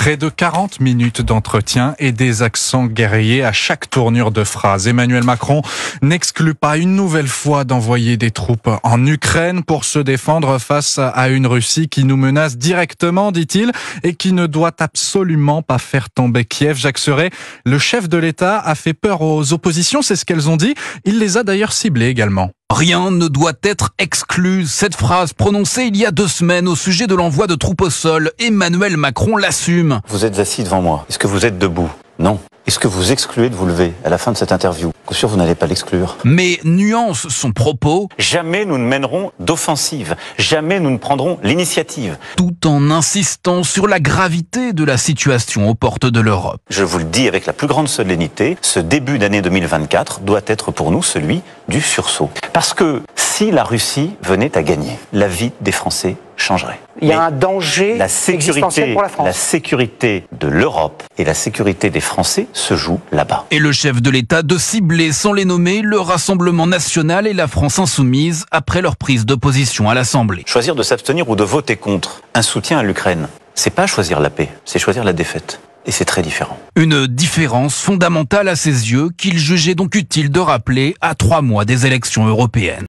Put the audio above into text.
Près de 40 minutes d'entretien et des accents guerriers à chaque tournure de phrase. Emmanuel Macron n'exclut pas une nouvelle fois d'envoyer des troupes en Ukraine pour se défendre face à une Russie qui nous menace directement, dit-il, et qui ne doit absolument pas faire tomber Kiev. Jacques Serret, le chef de l'État, a fait peur aux oppositions, c'est ce qu'elles ont dit. Il les a d'ailleurs ciblées également. Rien ne doit être exclu. Cette phrase prononcée il y a 2 semaines au sujet de l'envoi de troupes au sol, Emmanuel Macron l'assume. Vous êtes assis devant moi. Est-ce que vous êtes debout? Non. Est-ce que vous excluez de vous lever à la fin de cette interview? Bien sûr, vous n'allez pas l'exclure. Mais nuance son propos. Jamais nous ne mènerons d'offensive. Jamais nous ne prendrons l'initiative. Tout en insistant sur la gravité de la situation aux portes de l'Europe. Je vous le dis avec la plus grande solennité, ce début d'année 2024 doit être pour nous celui du sursaut. Parce que si la Russie venait à gagner, la vie des Français changerait. Il y a un danger existentiel pour la France. La sécurité de l'Europe et la sécurité des Français se jouent là-bas. Et le chef de l'État de cibler, sans les nommer, le Rassemblement national et la France insoumise après leur prise de position à l'Assemblée. Choisir de s'abstenir ou de voter contre un soutien à l'Ukraine, c'est pas choisir la paix, c'est choisir la défaite. Et c'est très différent. Une différence fondamentale à ses yeux qu'il jugeait donc utile de rappeler à 3 mois des élections européennes.